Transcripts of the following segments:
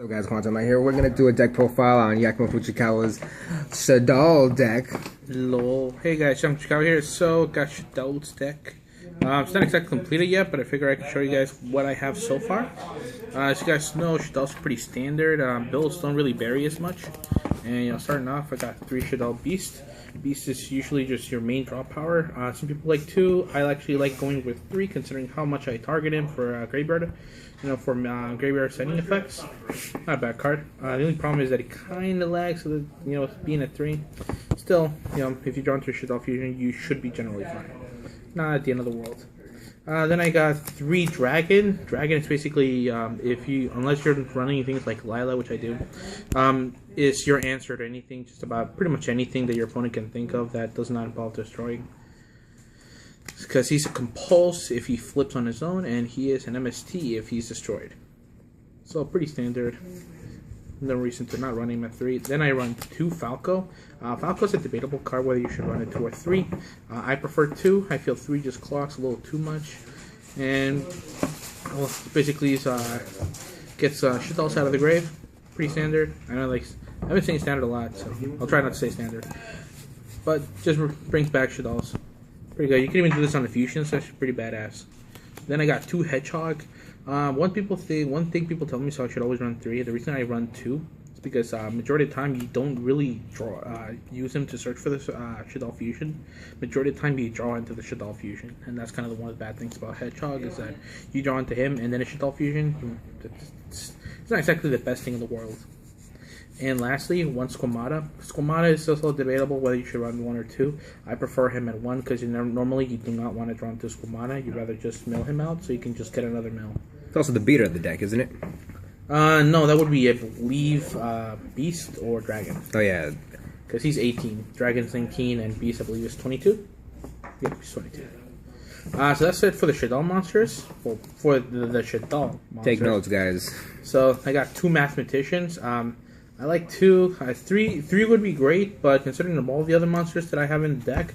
So guys, Quantum right here. We're gonna do a deck profile on Yakomo Fujikawa's Shadoll Deck. Lol. Hey guys, I'm Fujikawa here. So got Shadoll Deck. It's not exactly completed yet, but I figure I can show you guys what I have so far. As you guys know, Shadoll's pretty standard. Builds don't really vary as much. And starting off, I got 3 Shadoll Beast. Beast is usually just your main draw power. Some people like 2. I actually like going with 3, considering how much I target him for graveyard. For graveyard setting effects. Not a bad card. The only problem is that it kind of lags, so that, being at 3. Still, if you draw into Shadoll Fusion, you should be generally fine. Not at the end of the world. Then I got 3 Dragon. Dragon is basically, unless you're running things like Lila, which I do, is your answer to anything, just about pretty much anything that your opponent can think of that does not involve destroying. Because he's a compulse if he flips on his own, and he is an MST if he's destroyed. So pretty standard. No reason to not run him at 3. Then I run 2 Falco. Falco's a debatable card whether you should run it 2 or 3. I prefer 2. I feel 3 just clocks a little too much. And well, basically gets Shadolls out of the grave. Pretty standard. I've been saying standard a lot, so I'll try not to say standard. But just brings back Shadolls. Pretty good. You can even do this on the fusion, so that's pretty badass. Then I got 2 Hedgehog. One thing people tell me, so I should always run 3. The reason I run 2 is because majority of the time you don't really use him to search for the Shadoll Fusion. Majority of the time you draw into the Shadoll Fusion, and that's kind of one of the bad things about Hedgehog, is that you draw into him and then a Shadoll Fusion. It's not exactly the best thing in the world. And lastly, 1 Squamata. Squamata is also debatable whether you should run 1 or 2. I prefer him at 1 because normally you do not want to draw into Squamata. You'd rather just mill him out so you can just get another mill. It's also the beater of the deck, isn't it? No, that would be, I believe, Beast or Dragon. Oh yeah. Because he's 18. Dragon's 19 and Beast, I believe, is 22. Yep, he's 22. So that's it for the Shadoll monsters. Well, for the Shadoll monsters. Take notes, guys. So I got 2 Mathematicians. I like 2. 3 would be great, but considering all the other monsters that I have in the deck,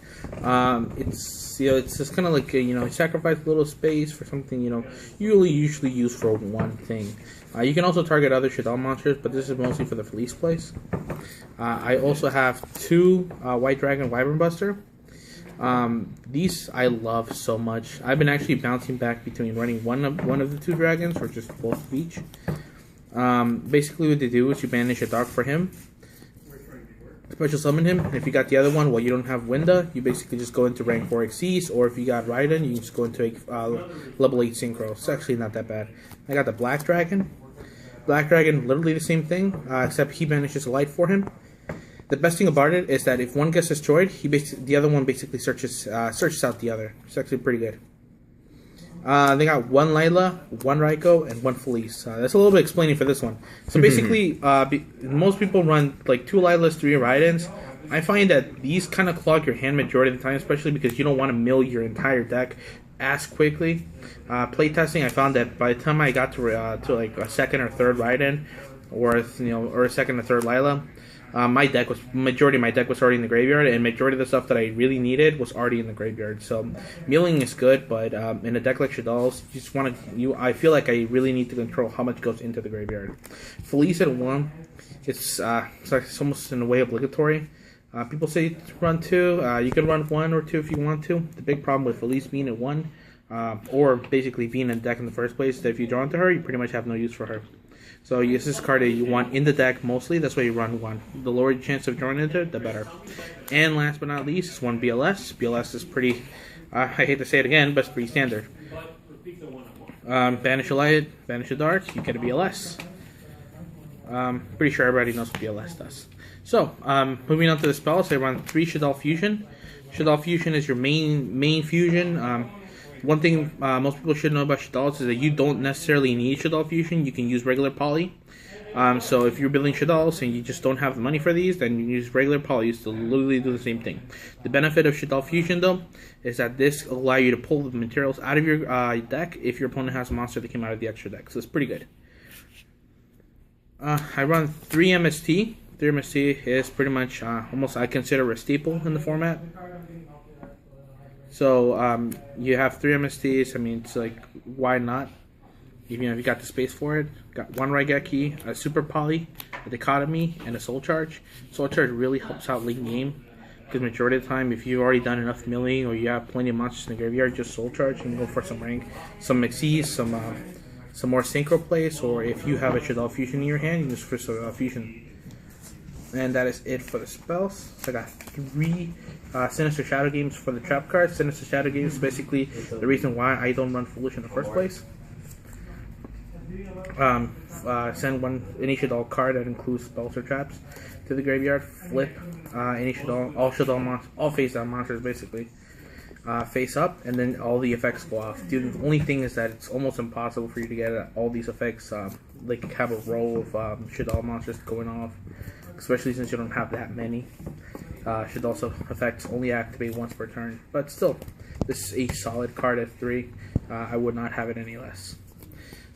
it's just kind of like sacrifice a little space for something you usually use for one thing. You can also target other Shadoll monsters, but this is mostly for the Fleece place. I also have 2 White Dragon Wyvern Buster. These I love so much. I've been actually bouncing back between running one of the 2 dragons or just both of each. Basically what they do is you banish a dark for him, special summon him, and if you got the other one, you don't have Winda, you basically just go into rank 4 Xyz, or if you got Raiden, you just go into a level 8 Synchro. It's actually not that bad. I got the Black Dragon. Black Dragon, literally the same thing, except he banishes a light for him. The best thing about it is that if one gets destroyed, the other one basically searches out the other. It's actually pretty good. They got 1 Lila, 1 Raiko, and 1 Felice. That's a little bit explaining for this one. So basically, most people run like 2 Lilas, 3 Raidens. I find that these kind of clog your hand majority of the time, especially because you don't want to mill your entire deck as quickly. Playtesting, I found that by the time I got to like a 2nd or 3rd Raiden, or a 2nd or 3rd Lila, majority of my deck was already in the graveyard, and majority of the stuff that I really needed was already in the graveyard. So milling is good, but in a deck like Shadolls, I feel like I really need to control how much goes into the graveyard. Felice at 1, it's almost in a way obligatory. People say to run 2. You can run 1 or 2 if you want to. The big problem with Felice being at 1, or basically being in the deck in the first place, is that if you draw into her, you pretty much have no use for her. So use this card that you want in the deck mostly. That's why you run 1. The lower your chance of drawing into it, the better. And last but not least is 1 BLS. BLS is pretty, I hate to say it again, but it's pretty standard. Banish a light, banish a dark, you get a BLS. Pretty sure everybody knows what BLS does. So, moving on to the spells, I run 3 Shadoll Fusion. Shadoll Fusion is your main fusion. One thing most people should know about Shadolls is that you don't necessarily need Shadoll Fusion. You can use regular poly. So if you're building Shadolls and you just don't have the money for these, then you use regular poly to literally do the same thing. The benefit of Shadoll Fusion, though, is that this will allow you to pull the materials out of your deck if your opponent has a monster that came out of the extra deck. So it's pretty good. I run 3 MST. 3 MST is pretty much almost, I consider, a staple in the format. So you have 3 MSTs. I mean, it's like, why not? Even if you got the space for it. Got one Raigeki, a Super Poly, a Dichotomy, and a Soul Charge. Soul Charge really helps out late game. Because majority of the time, if you've already done enough milling or you have plenty of monsters in the graveyard, just Soul Charge and go for some rank, some Xyz, some more Synchro plays, or if you have a Shadoll Fusion in your hand, you just for some Fusion. And that is it for the spells. So I got 3 Sinister Shadow games for the trap cards. Sinister Shadow games is basically the reason why I don't run Foolish in the first place. Send any Shadoll card that includes spells or traps to the graveyard. Flip any Shadoll, all face down monsters basically. Face up, and then all the effects go off. Dude, the only thing is that it's almost impossible for you to get all these effects. Like have a row of Shadoll monsters going off, especially since you don't have that many. Should also effects only activate once per turn, but still, this is a solid card at 3. I would not have it any less.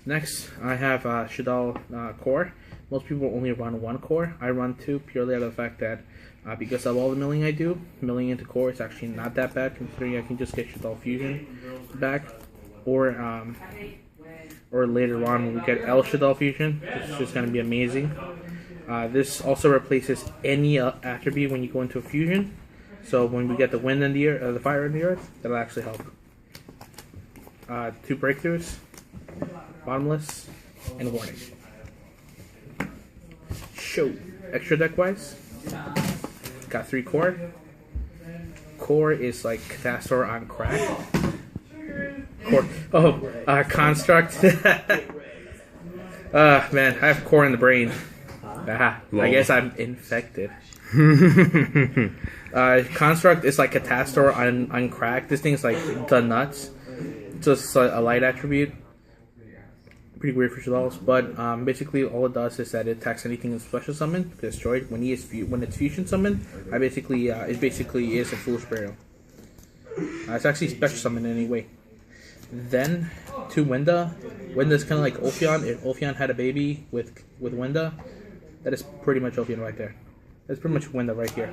Next, I have Shadoll Core. Most people only run 1 core. I run 2 purely out of the fact that because of all the milling I do, milling into core is actually not that bad considering I can just get Shadoll Fusion back, or later on when we get L Shadoll Fusion, which is just going to be amazing. This also replaces any attribute when you go into a fusion. So when we get the wind in the air, the fire in the earth, that'll actually help. 2 breakthroughs, bottomless, and warning. Show extra deck wise, got 3 core. Core is like Catastor on crack. Core. Construct. Man, I have core in the brain. I guess I'm infected. Construct is like Catastor on crack. This thing's like the nuts. Just a light attribute. Pretty weird for Shadolls, but basically all it does is that it attacks anything in special summon, destroyed. When it's fusion summoned, it basically is a Foolish Burial. It's actually special summon anyway. Then 2 Winda. Winda's kind of like Ophion. If Ophion had a baby with Winda, that is pretty much Ophion right there. That's pretty much Winda right here.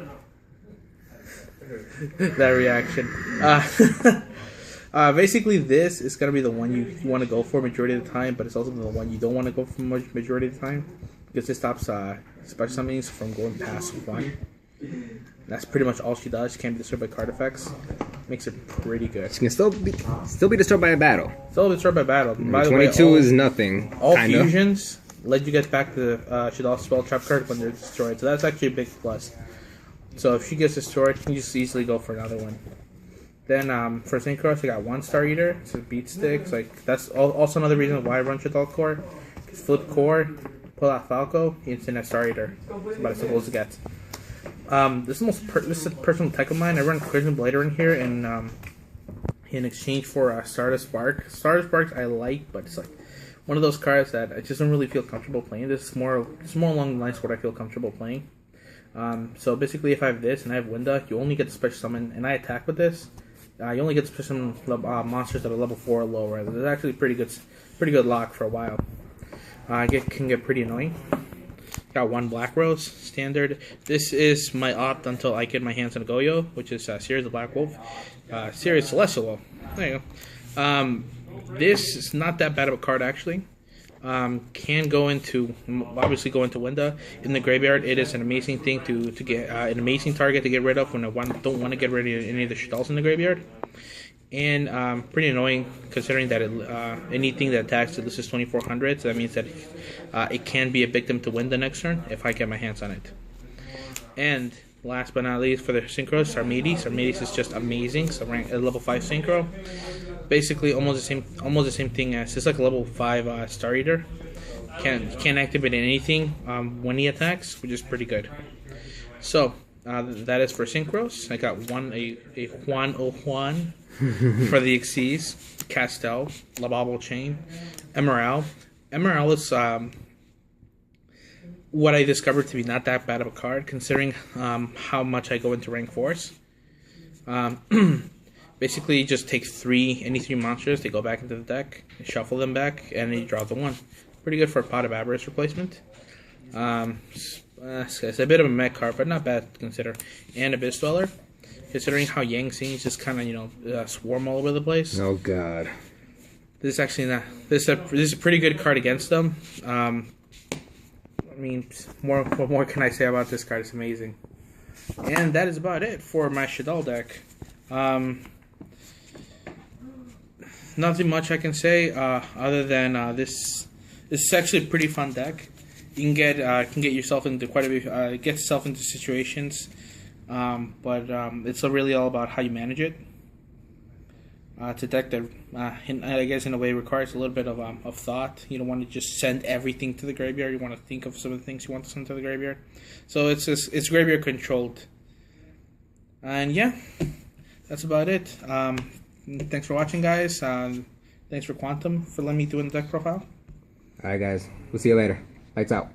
That reaction. Basically, this is going to be the one you want to go for majority of the time, but it's also the one you don't want to go for majority of the time, because it stops special summonings from going past 1. That's pretty much all she does. She can't be disturbed by card effects. Makes it pretty good. She can still be disturbed by a battle. Still disturbed by battle. By the 22 way, is nothing. All fusions let you get back the Shadoll spell trap card when they're destroyed, so that's actually a big plus. So if she gets destroyed, you can just easily go for another one. Then for Synchros, I got 1 Star Eater. It's a beat stick. It's like that's also another reason why I run Shadoll Core. Just flip core, pull out Falco, instant Star Eater. It's about as simple as it gets. This is a personal tech of mine. I run Crimson Blader in here, and in exchange for Stardust Spark. Stardust Sparks I like, but it's like one of those cards that I just don't really feel comfortable playing. It's more along the lines of what I feel comfortable playing. So basically, if I have this and I have Winda, you only get the special summon, and I attack with this. You only get to some monsters that are level 4 or lower. It's actually pretty good lock for a while. Can get pretty annoying. Got 1 Black Rose standard. This is my opt until I get my hands on a Goyo, which is Sirius the Black Wolf, Sirius Celestial Wolf. There you go. This is not that bad of a card actually. Can go into Winda in the graveyard. It is an amazing thing to get an amazing target to get rid of when I don't want to get rid of any of the Shadolls in the graveyard, and pretty annoying considering that anything that attacks this is 2400. So that means that it can be a victim to win the next turn if I get my hands on it. And last but not least, for the Synchros, Sarmades. Sarmades is just amazing. So rank at level 5 Synchro. Basically, almost the same thing as it's like a level 5 Star Eater. Can't activate anything when he attacks, which is pretty good. So that is for Synchros. I got a Juan for the Xyz, Castel, Lababo Chain, Emerald. Emerald is what I discovered to be not that bad of a card, considering how much I go into rank 4s. Basically, you just take any 3 monsters, they go back into the deck, shuffle them back, and then you draw the 1. Pretty good for a Pot of Avarice replacement. It's a bit of a mech card, but not bad to consider. And Abyss Dweller, considering how Yang Sing's just kind of, swarm all over the place. Oh, God. This is actually not. This is a pretty good card against them. I mean, what more can I say about this card? It's amazing. And that is about it for my Shadoll deck. Nothing much I can say other than this is actually a pretty fun deck. You can get yourself into quite a bit, get yourself into situations, but it's really all about how you manage it. It's a deck that, I guess, in a way, requires a little bit of thought. You don't want to just send everything to the graveyard. You want to think of some of the things you want to send to the graveyard. So it's graveyard controlled. And yeah, that's about it. Thanks for watching, guys. Thanks for Quantum for letting me do a deck profile. Alright, guys. We'll see you later. Lights out.